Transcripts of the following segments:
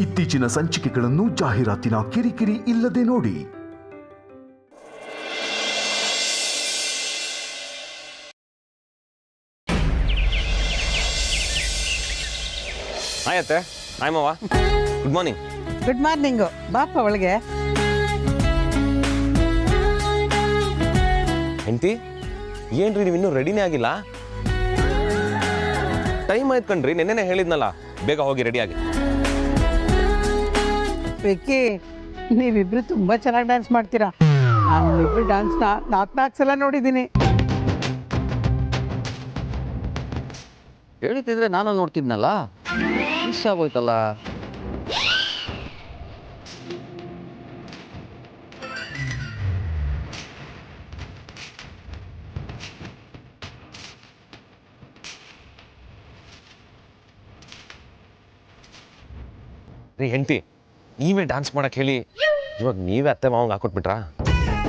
ಇತ್ತೀಚಿನ ಸಂಚಿಕೆಗಳನ್ನು ಜಾಹೀರಾತಿನ ಕಿರಿಕಿರಿ ಇಲ್ಲದೆ ನೋಡಿ. ಹಾಯ್ ಅತ್ತೆ, ಹಾಯ್ ಮಾವ, ಗುಡ್ ಮಾರ್ನಿಂಗ್. Good morning. ಬಾಪ ಒಳಗೆ. ಹೆಂಡತಿ, ಏನ್ರಿ ನೀವು ಇನ್ನೂ ರೆಡಿನೇ ಆಗಿಲ್ಲ? ಟೈಮ್ ಆಯ್ತು ಕಣ್ರಿ, ನೆನ್ನೆನೇ ಹೇಳಿದ್ನಲ್ಲ ಬೇಗ ಹೋಗಿ ರೆಡಿಯಾಗಿ. ವಿಕ್ಕಿ, ನೀವಿಬ್ರು ತುಂಬಾ ಚೆನ್ನಾಗಿ ಡ್ಯಾನ್ಸ್ ಮಾಡ್ತೀರಾ. ನಾವಿಬ್ರು ಡ್ಯಾನ್ಸ್ ನಾಲ್ಕು ಸಲ ನೋಡಿದ್ದೀನಿ. ಹೇಳ್ತಿದ್ರೆ ನಾನು ನೋಡ್ತಿದ್ನಲ್ಲ, ಮಿಸ್ ಆಗೋಯ್ತಲ್ಲ. ರೀ ಹೆಂಡತಿ, ನೀವೇ ಡ್ಯಾನ್ಸ್ ಮಾಡಕ್ ಹೇಳಿ, ಇವಾಗ ನೀವೇ ಅತ್ತೆ ಮಾವಂಗೆ ಹಾಕೊಟ್ಬಿಟ್ರಾ?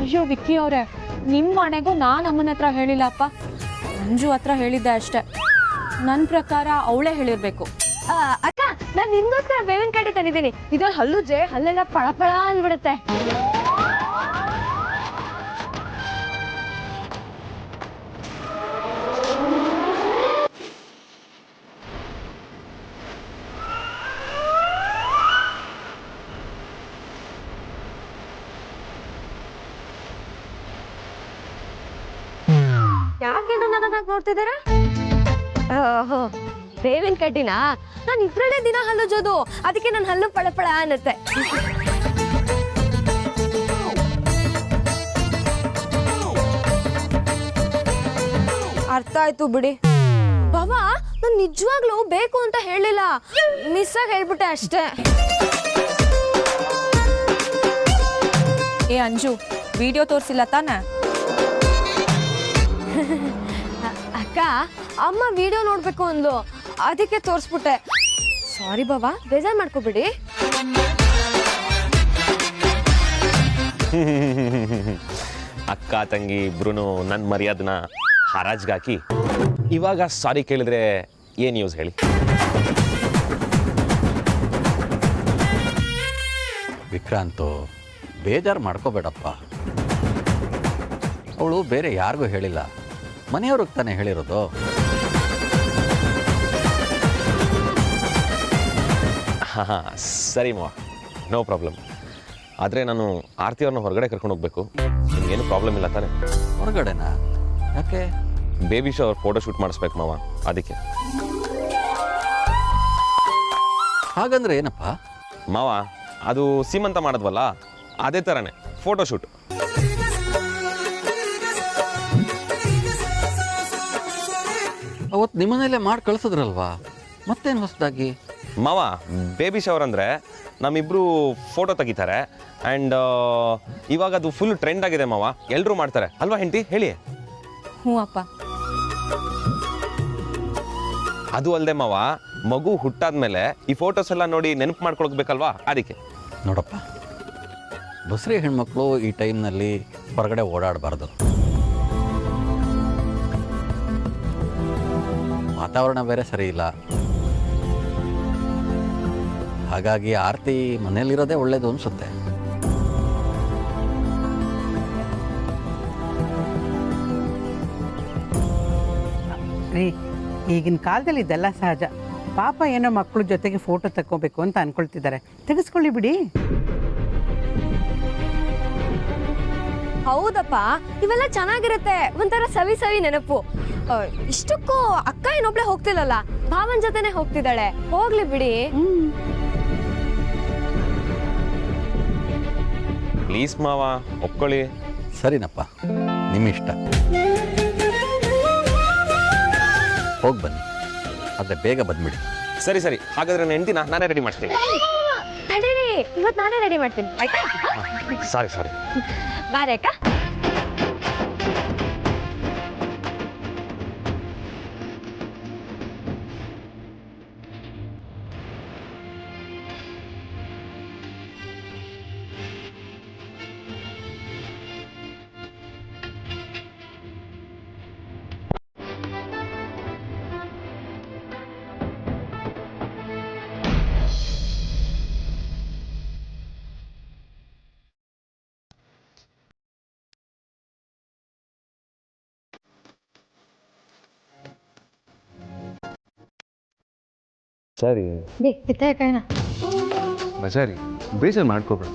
ಅಯ್ಯೋ ವಿಕ್ಕಿ ಅವರೇ, ನಿಮ್ಮ ಮನೆಗೂ ನಾನು ಅಮ್ಮನ ಹತ್ರ ಹೇಳಿಲ್ಲಪ್ಪ, ಮಂಜು ಹತ್ರ ಹೇಳಿದ್ದೆ ಅಷ್ಟೆ. ನನ್ನ ಪ್ರಕಾರ ಅವಳೇ ಹೇಳಿರ್ಬೇಕು. ಅಕ್ಕ, ನಾನು ನಿನ್ಗೋಸ್ಕರ ಬೇವಿನ ಕಡ್ಡಿ ತಂದಿದ್ದೀನಿ. ಇದ್ರಲ್ಲಿ ಹಲ್ಲುಜ್ಜೆ ಹಲ್ಲೆಲ್ಲ ಪಳ ಅಂದ್ಬಿಡುತ್ತೆ. ಯಾಕೇನು ನನ್ನ ನೋಡ್ತಿದ್ದೀರಾ? ಬೇವಿನ ಕಡ್ಡಿನ ನಾನು ಇದ್ರಲ್ಲೇ ದಿನ ಹಲ್ಲುಜ್ಜೋದು, ಅದಕ್ಕೆ ನನ್ನ ಹಲ್ಲು ಪಳ ಅನ್ನತ್ತೆ. ಅರ್ಥ ಆಯ್ತು ಬಿಡಿ. ಬಾಬಾ, ನಾನು ನಿಜವಾಗ್ಲೂ ಬೇಕು ಅಂತ ಹೇಳಿಲ್ಲ, ಮಿಸ್ ಆಗಿ ಹೇಳ್ಬಿಟ್ಟೆ ಅಷ್ಟೇ. ಏ ಅಂಜು, ವಿಡಿಯೋ ತೋರಿಸಿಲ್ಲ ತಾನೆ? ಅಕ್ಕ, ಅಮ್ಮ ವಿಡಿಯೋ ನೋಡ್ಬೇಕು ಅಂದ್ಲು, ಅದಕ್ಕೆ ತೋರಿಸ್ಬಿಟ್ಟೆ. ಸಾರಿ ಬಾಬಾ, ಬೇಜಾರು ಮಾಡ್ಕೋಬಿಡಿ. ಅಕ್ಕ ತಂಗಿ ಇಬ್ರು ನನ್ನ ಮರ್ಯಾದನ ಹರಾಜ್ಗಾಕಿ ಇವಾಗ ಸಾರಿ ಕೇಳಿದ್ರೆ ಏನು ಯೂಸ್ ಹೇಳಿ? ವಿಕ್ರಾಂತು, ಬೇಜಾರು ಮಾಡ್ಕೋಬೇಡಪ್ಪ. ಅವಳು ಬೇರೆ ಯಾರಿಗೂ ಹೇಳಿಲ್ಲ, ಮನೆಯವ್ರಿಗೆ ತಾನೇ ಹೇಳಿರೋದು. ಹಾಂ ಸರಿ ಮಾವ, ನೋ ಪ್ರಾಬ್ಲಮ್. ಆದರೆ ನಾನು ಆರತಿ ಅವ್ರನ್ನ ಹೊರಗಡೆ ಕರ್ಕೊಂಡು ಹೋಗ್ಬೇಕು. ನಿಮಗೇನು ಪ್ರಾಬ್ಲಮ್ ಇಲ್ಲ ತಾನೆ? ಹೊರಗಡೆನಾ? ಯಾಕೆ? ಬೇಬಿ ಶವರ್ ಫೋಟೋ ಶೂಟ್ ಮಾಡಿಸ್ಬೇಕು ಮಾವ, ಅದಕ್ಕೆ. ಹಾಗಂದ್ರೆ ಏನಪ್ಪ? ಮಾವ, ಅದು ಸೀಮಂತ ಮಾಡಿದ್ವಲ್ಲ, ಅದೇ ಥರನೇ ಫೋಟೋ ಶೂಟ್. ಅವತ್ತು ನಿಮ್ಮನೇಲೆ ಮಾಡಿ ಕಳಿಸಿದ್ರಲ್ವಾ, ಮತ್ತೇನು ಹೊಸದಾಗಿ? ಮಾವ, ಬೇಬಿ ಶವರ್ ಅಂದರೆ ನಮ್ಮಿಬ್ಬರು ಫೋಟೋ ತೆಗಿತಾರೆ, ಆ್ಯಂಡ್ ಇವಾಗ ಅದು ಫುಲ್ ಟ್ರೆಂಡ್ ಆಗಿದೆ ಮಾವ, ಎಲ್ಲರೂ ಮಾಡ್ತಾರೆ ಅಲ್ವಾ ಹೆಂಡತಿ? ಹೇಳಿ. ಹ್ಞೂ ಅಪ್ಪ. ಅದು ಅಲ್ಲದೆ ಮಾವ, ಮಗು ಹುಟ್ಟಾದ್ಮೇಲೆ ಈ ಫೋಟೋಸ್ ಎಲ್ಲ ನೋಡಿ ನೆನಪು ಮಾಡ್ಕೊಳ್ಬೇಕಲ್ವಾ, ಅದಕ್ಕೆ. ನೋಡಪ್ಪ, ಬಸ್ರಿ ಹೆಣ್ಮಕ್ಳು ಈ ಟೈಮ್ನಲ್ಲಿ ಹೊರಗಡೆ ಓಡಾಡಬಾರ್ದು. ವಾತಾವರಣ ಬೇರೆ ಸರಿ ಇಲ್ಲ. ಹಾಗಾಗಿ ಆರತಿ ಮನೇಲಿರೋದೇ ಒಳ್ಳೇದು ಅನಿಸುತ್ತೆ. ರೀ, ಈಗಿನ ಕಾಲದಲ್ಲಿ ಇದೆಲ್ಲ ಸಹಜ. ಪಾಪ ಏನೋ ಮಕ್ಕಳ ಜೊತೆಗೆ ಫೋಟೋ ತಕ್ಕೋಬೇಕು ಅಂತ ಅನ್ಕೊಳ್ತಿದ್ದಾರೆ, ತೆಗೆಸ್ಕೊಳ್ಳಿ ಬಿಡಿ. ಹೌದಪ್ಪ, ಇವೆಲ್ಲ ಚೆನ್ನಾಗಿರುತ್ತೆ, ಒಂಥರ ಸವಿ ನೆನಪು. ಇಷ್ಟಕ್ಕೂ ಅಕ್ಕ ಏನೊಬ್ಳೆ ಹೋಗ್ತಿಲ್ಲಲ್ಲ, ಭಾವನ್ ಜೊತೆನೆ ಹೋಗ್ತಿದ್ದಾಳೆ. ಹೋಗ್ಲಿ ಬಿಡಿ. ಪ್ಲೀಸ್ ಮಾವ, ಒಪ್ಕೊಳ್ಳಿ. ಸರಿನಪ್ಪ, ನಿಮ್ಮ ಇಷ್ಟ. ಹೋಗಿ ಬನ್ನಿ, ಆದರೆ ಬೇಗ ಬಂದ್ಬಿಡಿ. ಸರಿ ಸರಿ, ಹಾಗಾದ್ರೆ ನನ್ನ ಹೆಂಡತಿನ ನಾನೇ ರೆಡಿ ಮಾಡ್ತೀನಿ. ತಡೀರಿ, ಇವತ್ತು ನಾನೇ ರೆಡಿ ಮಾಡ್ತೀನಿ, ಆಯ್ತಾ? ಸಾರಿ ಬಾರೆ ಅಕ್ಕ. ಸರಿ ಬಜಾರಿ ಬೇಜಾರು ಮಾಡ್ಕೋಬೇಡ.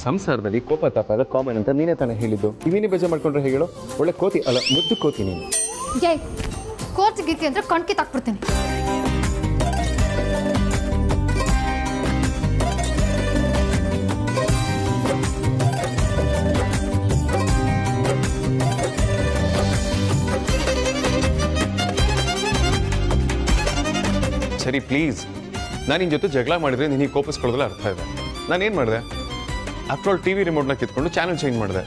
ಸಂಸಾರದಲ್ಲಿ ಕೋಪ ತಾಪ ಎಲ್ಲ ಕಾಮನ್ ಅಂತ ನೀನೇ ತಾನೇ ಹೇಳಿದ್ದು. ನೀನೇ ಬೇಜಾರು ಮಾಡ್ಕೊಂಡ್ರೆ ಹೇಳು. ಒಳ್ಳೆ ಕೋತಿ ಅಲ್ಲ, ಮುದ್ದು ಕೋತಿ ನೀನು. ಜೈ ಕೋಚ್ ಗೀತಿ ಅಂದ್ರೆ ಕಣ್ಕಿ ತಾಕ್ಬಿಡ್ತೀನಿ. ಸರಿ ಪ್ಲೀಸ್, ನಾನು ನಿನ್ನ ಜೊತೆ ಜಗಳ ಮಾಡಿದ್ರೆ ನಿನಗೆ ಕೋಪಿಸ್ಕೊಳ್ಳೋದ್ರಲ್ಲಿ ಅರ್ಥ ಇದೆ. ನಾನೇನು ಮಾಡಿದೆ? ಆಫ್ಟರ್ ಆಲ್ TV ರಿಮೋಟ್ನ ಕಿತ್ಕೊಂಡು ಚಾನಲ್ ಚೇಂಜ್ ಮಾಡಿದೆ.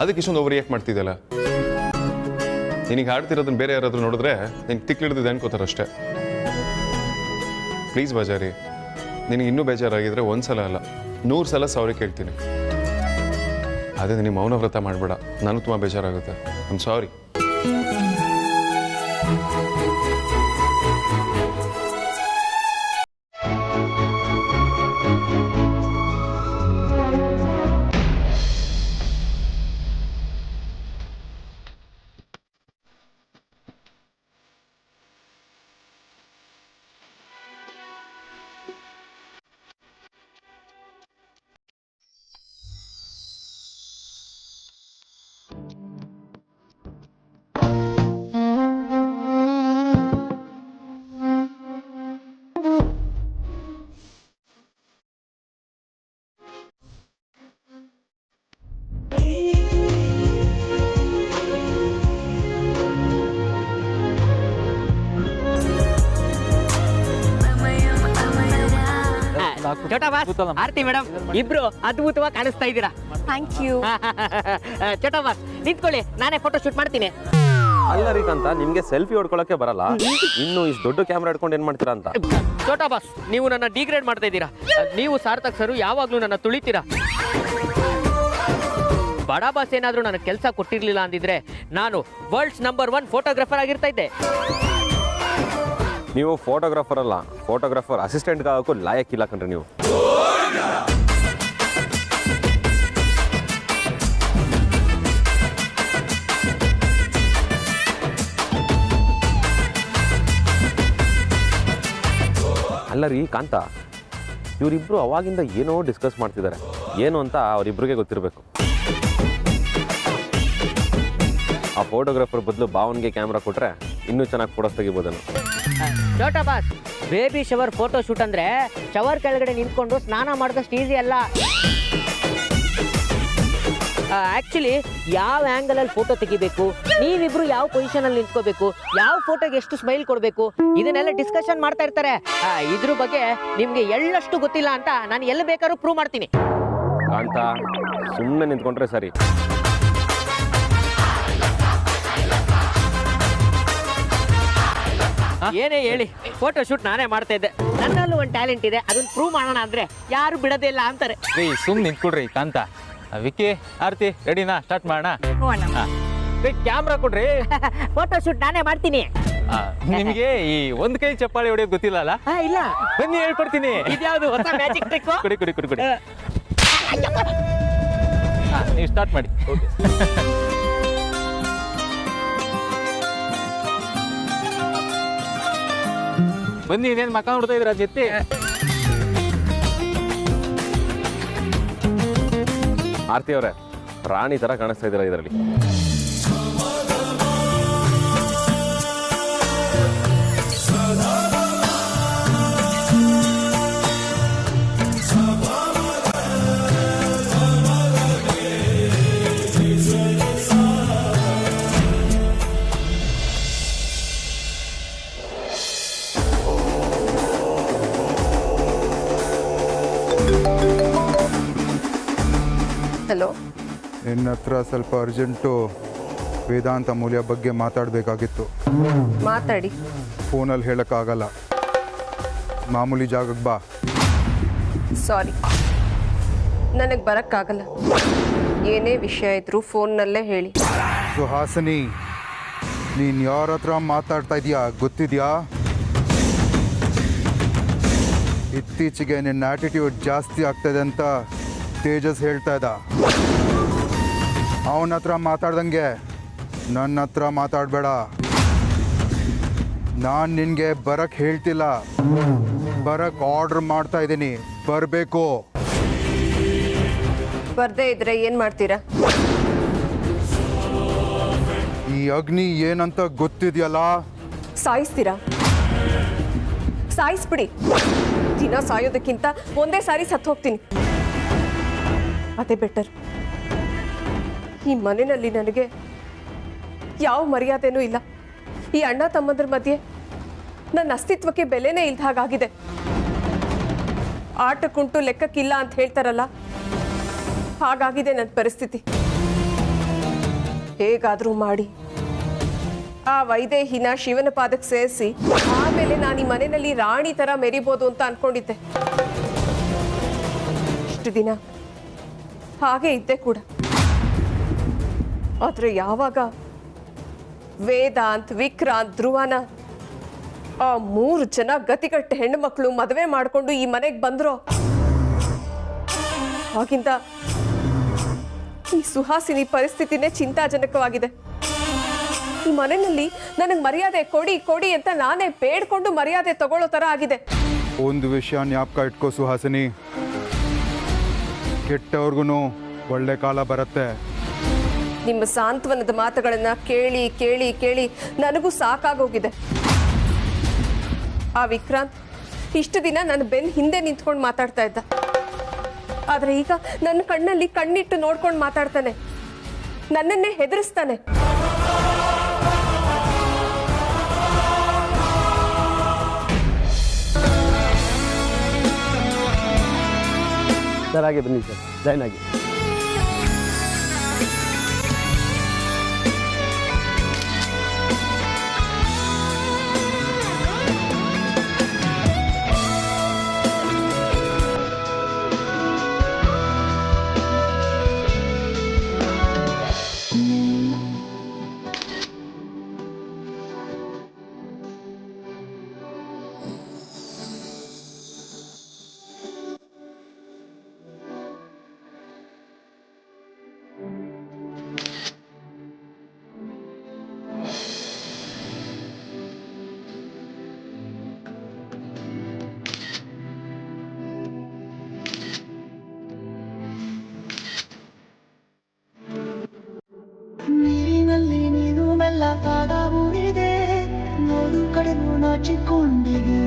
ಅದಕ್ಕೆ ಇಷ್ಟೊಂದು ಓವರ್ ರಿಯಾಕ್ಟ್ ಮಾಡ್ತಿದ್ದಲ್ಲ. ನಿನಗೆ ಹಾಡ್ತಿರೋದನ್ನ ಬೇರೆ ಯಾರಾದರೂ ನೋಡಿದ್ರೆ ನಿನಗೆ ತಿಕ್ಲಿಡ್ದಿದೆ ಅನ್ಕೋತಾರೆ ಅಷ್ಟೇ. ಪ್ಲೀಸ್ ಬಜಾರಿ, ನಿನಗೆ ಇನ್ನೂ ಬೇಜಾರಾಗಿದ್ರೆ ಒಂದ್ಸಲ ಅಲ್ಲ 100 ಸಲ ಸಾರಿ ಕೇಳ್ತೀನಿ. ಅದೇ ನಿನಗೆ ಮೌನ ವ್ರತ ಮಾಡಬೇಡ. ನಾನು ತುಂಬ ಬೇಜಾರಾಗುತ್ತೆ. I am sorry. Chhota boss, Aarti madam, ಇಬ್ರು ಅದ್ಭುತವಾಗಿ ಕಾಣಿಸ್ತಾ ಇದ್ದೀರಾ. Thank you. ಚೋಟಾ ಬಾಸ್ ನಿಂತ್ಕೊಳ್ಳಿ, ನಾನೇ ಫೋಟೋ ಶೂಟ್ ಮಾಡ್ತೀನಿ. ಅಲ್ಲ ರೀಕಂತ ನಿಮ್ಗೆ ಸೆಲ್ಫಿ ಹೊಡ್ಕೊಳಕ್ಕೆ ಬರಲ್ಲ, ಇನ್ನು ಇಷ್ಟು ದೊಡ್ಡ ಕ್ಯಾಮ್ರಾ ಇಟ್ಕೊಂಡು ಏನ್ ಮಾಡ್ತೀರಾ ಅಂತ. ಚೋಟಾ ಬಾಸ್, ನೀವು ನನ್ನ ಡಿಗ್ರೇಡ್ ಮಾಡ್ತಾ ಇದ್ದೀರಾ. ನೀವು ಸಾರ್ಥಕ್ ಸರು ಯಾವಾಗ್ಲೂ ನನ್ನ ತುಳಿತೀರಾ. ಬಡ ಬಾಸ್ ಏನಾದ್ರೂ ನನಗೆ ಕೆಲಸ ಕೊಟ್ಟಿರ್ಲಿಲ್ಲ ಅಂದಿದ್ರೆ ನಾನು ವರ್ಲ್ಡ್ಸ್ ನಂಬರ್ 1 ಫೋಟೋಗ್ರಾಫರ್ ಆಗಿರ್ತಾ ಇದ್ದೆ. ನೀವು ಫೋಟೋಗ್ರಾಫರ್ ಅಲ್ಲ, ಫೋಟೋಗ್ರಾಫರ್ ಅಸಿಸ್ಟೆಂಟ್ ಆಗೋಕ್ಕೂ ಲಾಯಕ್ಕಿಲ್ಲ ಕಣ್ರಿ ನೀವು. ಅಲ್ಲ ರೀ ಕಾಂತ, ಇವರಿಬ್ರು ಅವಾಗಿಂದ ಏನೋ ಡಿಸ್ಕಸ್ ಮಾಡ್ತಿದ್ದಾರೆ. ಏನು ಅಂತ ಅವರಿಬ್ರಿಗೆ ಗೊತ್ತಿರಬೇಕು. ಆ ಫೋಟೋಗ್ರಾಫರ್ ಬದಲು ಭಾವನ್ಗೆ ಕ್ಯಾಮ್ರಾ ಕೊಟ್ರೆ ಇನ್ನೂ ಚೆನ್ನಾಗಿ ಫೋಟೋಸ್ ತೆಗಿಬೋದನ್ನು. ಚೋಟಾ boss, baby shower photo shoot ಅಂದ್ರೆ ಶವರ್ ಕೆಳಗಡೆ ನಿಂತ್ಕೊಂಡು ಸ್ನಾನ ಮಾಡಿದಷ್ಟು ಈಸಿ ಅಲ್ಲ. ಆಕ್ಚುಲಿ ಯಾವ ಆಂಗಲ್ ಅಲ್ಲಿ ಫೋಟೋ ತೆಗಿಬೇಕು, ನೀವಿಬ್ರು ಯಾವ ಪೊಸಿಷನ್ ಅಲ್ಲಿ ನಿಂತ್ಕೋಬೇಕು, ಯಾವ ಫೋಟೋಗೆ ಎಷ್ಟು ಸ್ಮೈಲ್ ಕೊಡಬೇಕು, ಇದನ್ನೆಲ್ಲ ಡಿಸ್ಕಷನ್ ಮಾಡ್ತಾ ಇರ್ತಾರೆ. ಇದ್ರ ಬಗ್ಗೆ ನಿಮ್ಗೆ ಎಳ್ಳಷ್ಟು ಗೊತ್ತಿಲ್ಲ ಅಂತ ನಾನು ಎಲ್ಲಿ ಬೇಕಾದ್ರೂ ಪ್ರೂವ್ ಮಾಡ್ತೀನಿ. ಕಾಂತ, ಸುಮ್ಮನೆ ನಿಂತ್ಕೊಂಡ್ರೆ ಸರಿ. ಏನೇ ಹೇಳಿ, ಫೋಟೋ ಶೂಟ್ ನಾನೇ ಮಾಡ್ತಾ ಇದ್ದೆ. ನನ್ನಲ್ಲೂ ಒಂದು ಟ್ಯಾಲೆಂಟ್ ಇದೆ, ಅದನ್ನ ಪ್ರೂವ್ ಮಾಡೋಣ ಅಂದ್ರೆ ಯಾರು ಬಿಡೋದೇ ಇಲ್ಲ ಅಂತಾರೆ. ರೀ ಸುಮ್ ನಿಂತ್ಕೊಡ್ರಿ ಕಾಂತ. ವಿಕ್ಕಿ, ಆರ್ತಿ, ರೆಡಿನಾ? ಸ್ಟಾರ್ಟ್ ಮಾಡೋಣ. ಕ್ಯಾಮ್ರಾ ಕೊಡ್ರಿ. ಫೋಟೋ ಶೂಟ್ ನಾನೇ ಮಾಡ್ತೀನಿ. ನಿಮಗೆ ಈ ಒಂದ್ ಕೈ ಚಪ್ಪಾಳೆ ಹೊಡೆಯೋದು ಗೊತ್ತಿಲ್ಲ ಅಲ್ಲ? ಇಲ್ಲ, ಬನ್ನಿ ಹೇಳ್ಕೊಡ್ತೀನಿ. ಇದ್ಯಾವುದು ಹೊಸ ಮ್ಯಾಜಿಕ್ ಟ್ರಿಕ್? ಕೊಡಿ ಕೊಡಿ ಕೊಡಿ ಕೊಡಿ. ನೀವು ಸ್ಟಾರ್ಟ್ ಮಾಡಿ. ಓಕೆ. ಬನ್ನಿ, ಇನ್ನೇನು ಮಕ್ಕ ನೋಡ್ತಾ ಇದ್ರ ಜೊತೆ. ಆರ್ತಿ ಅವರೇ, ರಾಣಿ ತರ ಕಾಣಿಸ್ತಾ ಇದ್ದೀರಾ ಇದರಲ್ಲಿ. ಹಲೋ, ನಿನ್ನ ಹತ್ರ ಸ್ವಲ್ಪ ಅರ್ಜೆಂಟು ವೇದಾಂತ ಮೂಲ್ಯ ಬಗ್ಗೆ ಮಾತಾಡಬೇಕಾಗಿತ್ತು. ಮಾತಾಡಿ. ಫೋನಲ್ಲಿ ಹೇಳೋಕ್ಕಾಗಲ್ಲ. ಮಾಮೂಲಿ ಜಾಗಕ್ಕೆ ಬಾ. ಸಾರಿ, ನನಗೆ ಬರೋಕ್ಕಾಗಲ್ಲ. ಏನೇ ವಿಷಯ ಇದ್ರೂ ಫೋನ್ನಲ್ಲೇ ಹೇಳಿ. ಸುಹಾಸಿನಿ, ನೀನು ಯಾರ ಹತ್ರ ಮಾತಾಡ್ತಾ ಇದೀಯಾ ಗೊತ್ತಿದೆಯಾ? ಇತ್ತೀಚೆಗೆ ನಿನ್ನ ಆಟಿಟ್ಯೂಡ್ ಜಾಸ್ತಿ ಆಗ್ತದೆ ಅಂತ ತೇಜಸ್ ಹೇಳ್ತಾ ಇದ್ದ. ಅವನ ಹತ್ರ ಮಾತಾಡ್ದಂಗೆ ನನ್ನ ಹತ್ರ ಮಾತಾಡಬೇಡ. ನಾನು ನಿನಗೆ ಬರಕ್ಕೆ ಹೇಳ್ತಿಲ್ಲ, ಬರಕ್ ಆರ್ಡರ್ ಮಾಡ್ತಾ ಇದ್ದೀನಿ, ಬರಬೇಕು. ಬರ್ದೇ ಇದ್ರೆ ಏನ್ ಮಾಡ್ತೀರಾ? ಈ ಅಗ್ನಿ ಏನಂತ ಗೊತ್ತಿದೆಯಲ್ಲ? ಸಾಯಿಸ್ತೀರಾ? ಸಾಯಿಸ್ಬಿಡಿ. ದಿನ ಸಾಯೋದಕ್ಕಿಂತ ಒಂದೇ ಸಾರಿ ಸತ್ತು ಹೋಗ್ತೀನಿ, ಅದೇ ಬೆಟರ್. ಈ ಮನೆಯಲ್ಲಿ ನನಗೆ ಯಾವ ಮರ್ಯಾದೆನೂ ಇಲ್ಲ. ಈ ಅಣ್ಣ ತಮ್ಮಂದ್ರ ಮಧ್ಯೆ ನನ್ನ ಅಸ್ತಿತ್ವಕ್ಕೆ ಬೆಲೆನೇ ಇಲ್ದ ಹಾಗಾಗಿದೆ. ಆಟಕ್ಕುಂಟು ಲೆಕ್ಕಕ್ಕಿಲ್ಲ ಅಂತ ಹೇಳ್ತಾರಲ್ಲ, ಹಾಗಾಗಿದೆ ನನ್ನ ಪರಿಸ್ಥಿತಿ. ಹೇಗಾದರೂ ಮಾಡಿ ಆ ವೈದೇಹಿನ ಶಿವನ ಪಾದಕ್ಕೆ ಸೇರಿಸಿ ಆಮೇಲೆ ನಾನು ಈ ಮನೆಯಲ್ಲಿ ರಾಣಿ ಥರ ಮೆರಿಬೋದು ಅಂತ ಅನ್ಕೊಂಡಿದ್ದೆ. ಇಷ್ಟು ದಿನ ಹಾಗೆ ಇದ್ದೆ ಕೂಡ. ಆದರೆ ಯಾವಾಗ ವೇದಾಂತ್, ವಿಕ್ರಾಂತ್, ಧ್ರುವನ ಆ 3 ಜನ ಗತಿಗಟ್ಟ ಹೆಣ್ಣು ಮಕ್ಕಳು ಮದುವೆ ಮಾಡಿಕೊಂಡು ಈ ಮನೆಗೆ ಬಂದ್ರು, ಆಗಿಂದ ಈ ಸುಹಾಸಿನಿ ಪರಿಸ್ಥಿತಿನೇ ಚಿಂತಾಜನಕವಾಗಿದೆ. ಈ ಮನೆಯಲ್ಲಿ ನನಗೆ ಮರ್ಯಾದೆ ಕೊಡಿ ಕೊಡಿ ಅಂತ ನಾನೇ ಬೇಡ್ಕೊಂಡು ಮರ್ಯಾದೆ ತಗೊಳ್ಳೋ ಥರ ಆಗಿದೆ. ಒಂದು ವಿಷಯ ಜ್ಞಾಪಕ ಇಟ್ಕೋ ಸುಹಾಸಿನಿ, ಕೆಟ್ಟವ್ರಿಗೂ ಒಳ್ಳೆ ಕಾಲ ಬರುತ್ತೆ. ನಿಮ್ಮ ಸಾಂತ್ವನದ ಮಾತುಗಳನ್ನ ಕೇಳಿ ಕೇಳಿ ಕೇಳಿ ನನಗೂ ಸಾಕಾಗೋಗಿದೆ. ಆ ವಿಕ್ರಾಂತ್ ಇಷ್ಟು ದಿನ ನನ್ನ ಬೆನ್ನ ಹಿಂದೆ ನಿಂತ್ಕೊಂಡು ಮಾತಾಡ್ತಾ ಇದ್ದ, ಆದ್ರೆ ಈಗ ನನ್ನ ಕಣ್ಣಲ್ಲಿ ಕಣ್ಣಿಟ್ಟು ನೋಡ್ಕೊಂಡು ಮಾತಾಡ್ತಾನೆ, ನನ್ನನ್ನೇ ಹೆದರಿಸ್ತಾನೆ. ಸರ್ ಹಾಗೆ ಬನ್ನಿ ಸರ್, ಜಾಯ್ನ್ ಆಗಿ. ನೀರಿನಲ್ಲಿ ನೀನು ಮೆಲ್ಲ ಪಾದ ಊರಿದೆ, ನೋಡು ಕಡೆನು ನಾಚಿಕೊಂಡಿದೆ.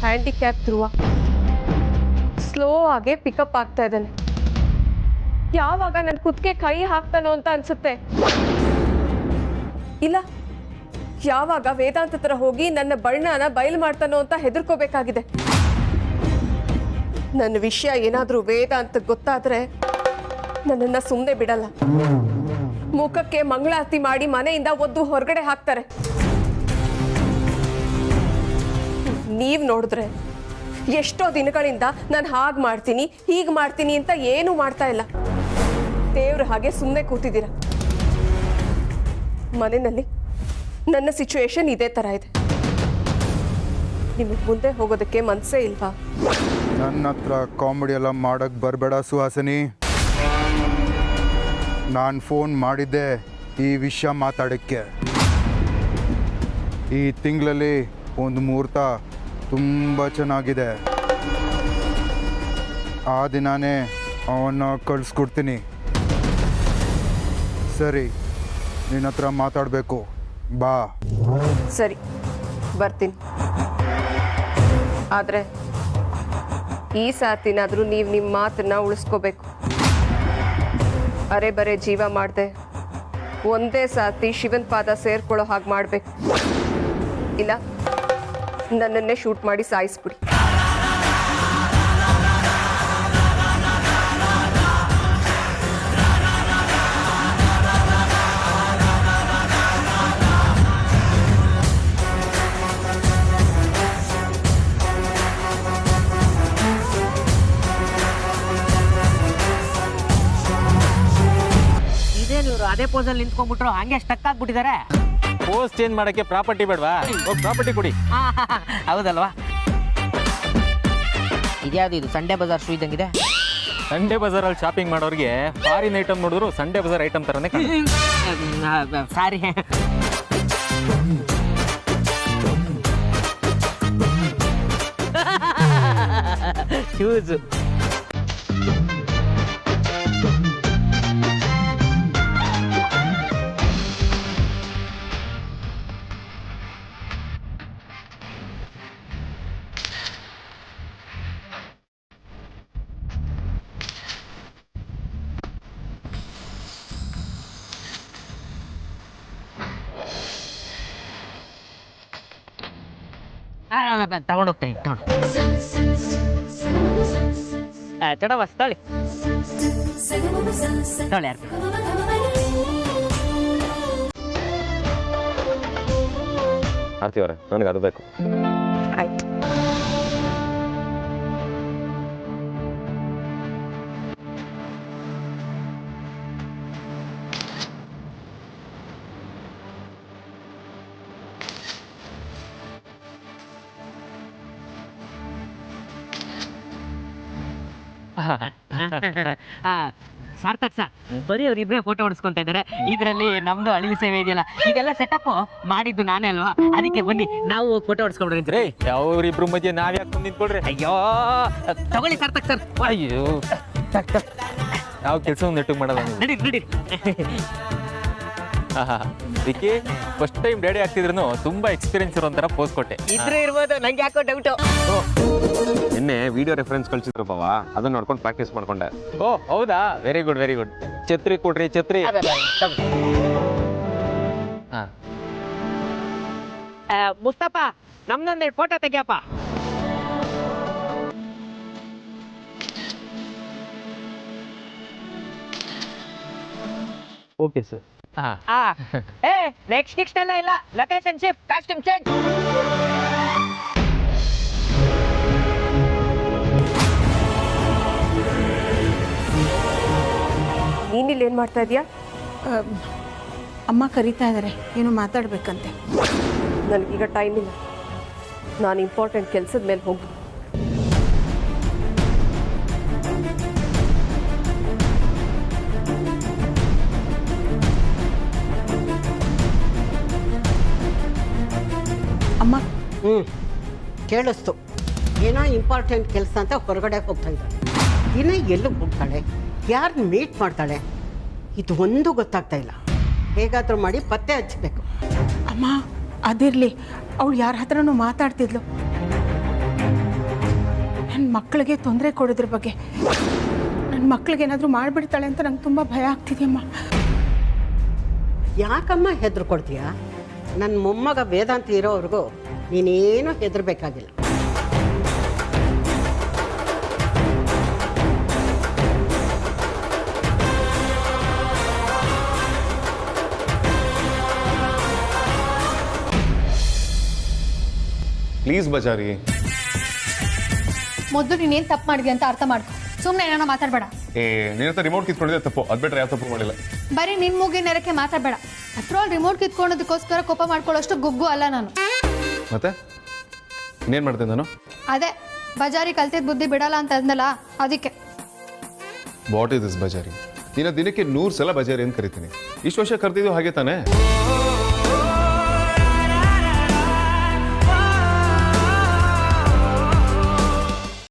ಹ್ಯಾಂಡಿಕ್ಯಾಪ್ ಧ್ರುವ ಸ್ಲೋ ಆಗಿ ಪಿಕಪ್ ಆಗ್ತಾ ಇದ್ದಾನೆ. ಯಾವಾಗ ನನ್ನ ಕುತ್ತಿಗೆ ಕೈ ಹಾಕ್ತಾನೋ ಅಂತ ಅನ್ಸುತ್ತೆ. ಇಲ್ಲ, ಯಾವಾಗ ವೇದಾಂತ ಹತ್ರ ಹೋಗಿ ನನ್ನ ಬಣ್ಣನ ಬಯಲು ಮಾಡ್ತಾನೋ ಅಂತ ಹೆದರ್ಕೋಬೇಕಾಗಿದೆ. ನನ್ನ ವಿಷಯ ಏನಾದರೂ ವೇದಾಂತ ಗೊತ್ತಾದ್ರೆ ನನ್ನನ್ನು ಸುಮ್ಮನೆ ಬಿಡಲ್ಲ. ಮುಖಕ್ಕೆ ಮಂಗಳಾರತಿ ಮಾಡಿ ಮನೆಯಿಂದ ಒದ್ದು ಹೊರಗಡೆ ಹಾಕ್ತಾರೆ. ನೀವು ನೋಡಿದ್ರೆ ಎಷ್ಟೋ ದಿನಗಳಿಂದ ನಾನು ಹಾಗೆ ಮಾಡ್ತೀನಿ ಹೀಗೆ ಮಾಡ್ತೀನಿ ಅಂತ ಏನೂ ಮಾಡ್ತಾ ಇಲ್ಲ. ದೇವ್ರ ಹಾಗೆ ಸುಮ್ಮನೆ ಕೂತಿದ್ದೀರ. ಮನೆಯಲ್ಲಿ ನನ್ನ ಸಿಚುವೇಶನ್ ಇದೇ ಥರ ಇದೆ. ನಿಮಗೆ ಮುಂದೆ ಹೋಗೋದಕ್ಕೆ ಮನಸ್ಸೇ ಇಲ್ವಾ? ನನ್ನ ಹತ್ರ ಕಾಮಿಡಿ ಎಲ್ಲ ಮಾಡೋಕ್ಕೆ ಬರಬೇಡ ಸುಹಾಸಿನಿ. ನಾನು ಫೋನ್ ಮಾಡಿದ್ದೆ ಈ ವಿಷಯ ಮಾತಾಡೋಕ್ಕೆ. ಈ ತಿಂಗಳಲ್ಲಿ ಒಂದು ಮುಹೂರ್ತ ತುಂಬ ಚೆನ್ನಾಗಿದೆ. ಆ ದಿನವೇ ಅವನ್ನ ಕಳಿಸ್ಕೊಡ್ತೀನಿ. ಸರಿ, ನಿನ್ನ ಹತ್ರ ಮಾತಾಡಬೇಕು, ಬಾ. ಸರಿ, ಬರ್ತೀನಿ. ಆದರೆ ಈ ಸಾತಿನಾದರೂ ನೀವು ನಿಮ್ಮ ಮಾತನ್ನ ಉಳಿಸ್ಕೋಬೇಕು. ಅರೆ ಬರೆ ಜೀವ ಮಾಡದೆ ಒಂದೇ ಸಾತಿ ಶಿವನ್ ಪಾದ ಸೇರ್ಕೊಳ್ಳೋ ಹಾಗೆ ಮಾಡಬೇಕು. ಇಲ್ಲ ನನ್ನನ್ನೇ ಶೂಟ್ ಮಾಡಿ ಸಾಯಿಸ್ಬಿಡಿ. ಇದೇನಿವ್ರು ಅದೇ ಪೋಸಲ್ಲಿ ನಿಂತ್ಕೊಂಡ್ಬಿಟ್ರು, ಹಂಗೆ ಸ್ಟಕ್ ಆಗ್ಬಿಟ್ಟಿದ್ದಾರೆ. ಪೋಸ್ಟ್ ಚೇಂಜ್ ಮಾಡಕ್ಕೆ ಪ್ರಾಪರ್ಟಿ ಬೇಡವಾ? ಪ್ರಾಪರ್ಟಿ ಕೊಡಿ. ಹೌದಲ್ವಾ? ಇದ್ಯಾವುದು ಇದು ಸಂಡೇ ಬಜಾರ್ ಶೂ ಇದ್ದಂಗಿದೆ. ಸಂಡೇ ಬಜಾರಲ್ಲಿ ಶಾಪಿಂಗ್ ಮಾಡೋರಿಗೆ ಫಾರಿನ್ ಐಟಮ್ ನೋಡಿದ್ರು ಸಂಡೇ ಬಜಾರ್ ಐಟಮ್ ತರನೇ ಸಾರಿ. ಶೂಸ್ ತಗೊಂಡೋಗ್ತೀನಿ. ಚಡ ಬಸ್ ತೊಳಿ ತೊಳಿ ಯಾರು ಆರ್ತಿ ಅವರೇ, ನನಗೆ ಅದು ಬೇಕು. ಆಯ್ತು. ಸಾರ್ಥಕ್ ಸರ್, ಬರೀ ಅವ್ರಿಬ್ರೆ ಫೋಟೋ ಹೊಡಿಸ್ಕೊಂತ ಇದ್ದಾರೆ. ಇದರಲ್ಲಿ ನಮ್ದು ಅಳಿವು ಸೇವೆ ಇದೆಯಲ್ಲ, ಇದೆಲ್ಲ ಸೆಟಪ್ ಮಾಡಿದ್ದು ನಾನೇ ಅಲ್ವಾ? ಅದಕ್ಕೆ ಬನ್ನಿ ನಾವು ಫೋಟೋ ಹೊಡಿಸ್ಕೊಂಡ್ರಿ. ಅವ್ರಿಬ್ರು ಮಧ್ಯೆ ನಾವ್ ಯಾಕೆ ನಿಂತ್ಕೊಳ್ರಿ? ಅಯ್ಯೋ ತಗೊಳ್ಳಿ ಸಾರ್ಥಕ್ ಸರ್. ಅಯ್ಯೋ, ಯಾವ ಕೆಲಸ ನೆಟ್ಟಿಗೆ ಮಾಡಲ್ಲ. ನಡಿ ನಡಿ. ವಿಕಿ, ಫಸ್ಟ್ ಟೈಮ್ ಡ್ಯಾಡಿ ಆಗ್ತಿದ್ರು ತುಂಬಾ ಎಕ್ಸ್ಪೀರಿಯನ್ಸ್ ಇರೋ ಒಂಥರ ಪೋಸ್ ಕೊಟ್ಟೆ. ಇದ್ರೆ ಇರ್ಬೋದು, ನಂಗೆ ಯಾಕೋ ಡೌಟು. ನಿನ್ನೆ ವಿಡಿಯೋ ರೆಫರೆನ್ಸ್ ಕಳ್ಸಿದ್ರು ಪಾವ, ಅದನ್ನ ನೋಡ್ಕೊಂಡು ಪ್ರಾಕ್ಟೀಸ್ ಮಾಡ್ಕೊಂಡೆ. ಓ ಹೌದಾ? Very good very good. ಛತ್ರಿ ಕೊಡ್ರಿ, ಛತ್ರಿ. ಮುಸ್ತಫ, ನಮ್ದೊಂದೆರಡು ಫೋಟೋ ತೆಗಿಯಪ್ಪ. Okay sir. ನೆಕ್ಸ್ಟ್ ಎಲ್ಲ ಇಲ್ಲ, ಲೊಕೇಶನ್ ಶಿಫ್ಟ್, ಕಾಸ್ಟ್ಯೂಮ್ ಚೇಂಜ್. ನೀನಿಲ್ಲಿ ಏನು ಮಾಡ್ತಾ ಇದೀಯಾ? ಅಮ್ಮ ಕರೀತಾ ಇದ್ದಾರೆ, ಏನು ಮಾತಾಡ್ಬೇಕಂತೆ. ನನಗೀಗ ಟೈಮ್ ಇಲ್ಲ. ನಾನು ಇಂಪಾರ್ಟೆಂಟ್ ಕೆಲಸದ ಮೇಲೆ ಹೋಗಿ. ಅಮ್ಮ ಕೇಳಿಸ್ತು, ಏನೋ ಇಂಪಾರ್ಟೆಂಟ್ ಕೆಲಸ ಅಂತ ಹೊರಗಡೆ ಹೋಗ್ತಾ ಇದ್ದಾಳೆ. ಇನ್ನು ಎಲ್ಲಿಗೆ ಹೋಗ್ತಾಳೆ, ಯಾರನ್ನ ಮೀಟ್ ಮಾಡ್ತಾಳೆ, ಇದು ಒಂದು ಗೊತ್ತಾಗ್ತಾ ಇಲ್ಲ. ಹೇಗಾದರೂ ಮಾಡಿ ಪತ್ತೆ ಹಚ್ಚಬೇಕು. ಅಮ್ಮ ಅದಿರಲಿ, ಅವಳು ಯಾರ ಹತ್ರನೂ ಮಾತಾಡ್ತಿದ್ಲು ನನ್ನ ಮಕ್ಕಳಿಗೆ ತೊಂದರೆ ಕೊಡೋದ್ರ ಬಗ್ಗೆ. ನನ್ನ ಮಕ್ಕಳಿಗೆ ಏನಾದರೂ ಮಾಡಿಬಿಡ್ತಾಳೆ ಅಂತ ನಂಗೆ ತುಂಬ ಭಯ ಆಗ್ತಿದೆಯಮ್ಮ. ಯಾಕಮ್ಮ ಹೆದರ್ಕೊಡ್ತೀಯಾ? ನನ್ನ ಮೊಮ್ಮಗ ವೇದಾಂತ ಇರೋವರೆಗೂ ನೀನೇನು ಹೆದರ್ಬೇಕಾಗಿಲ್ಲ. ಪ್ಲೀಸ್ ಬಜಾರಿ. ಮೊದಲು ನೀನೇನು ತಪ್ಪು ಮಾಡಿದ್ಯಾ ಅಂತ ಅರ್ಥ ಮಾಡ್ಕೊ. ಸುಮ್ಮನೆ ಏನಾನ ಮಾತಾಡಬೇಡ. ನಿನ್ನ ರಿಮೋಟ್ ಕಿತ್ಕೊಂಡಿದ್ದೆ ತಪ್ಪು, ಅದು ಬಿಟ್ರೆ ಯಾವ ತಪ್ಪು ಮಾಡಿಲ್ಲ. ಬರೀ ನಿನ್ನ ಮೂಗಿನ ನೆರಕ್ಕೆ ಮಾತಾಡಬೇಡ. ಆಫ್ಟರ್ ಆಲ್ ರಿಮೋಟ್ ಕಿತ್ಕೊಳ್ಳೋದಕ್ಕೋಸ್ಕರ ಕೋಪ ಮಾಡ್ಕೊಳ್ಳೋಷ್ಟು ಗುಗ್ಗು ಅಲ್ಲ ನಾನು. ಮತ್ತೆ ಇನ್ನೇನು ಮಾಡ್ತೇನೆ ನಾನು? ಅದೇ ಬಜಾರಿ ಕಲ್ತಿದ್ದ ಬುದ್ಧಿ ಬಿಡಲ್ಲ ಅಂತ ಅಂದಲ್ಲ, ಅದಕ್ಕೆ. ವಾಟ್ ಇಸ್ ದಿಸ್ ಬಜಾರಿ? ನೀನು ದಿನಕ್ಕೆ 100 ಸಲ ಬಜಾರಿ ಅಂತ ಕರಿತೀನಿ. ಇಷ್ಟು ವರ್ಷ ಕರ್ತಿದ್ದು ಹಾಗೆ ತಾನೇ?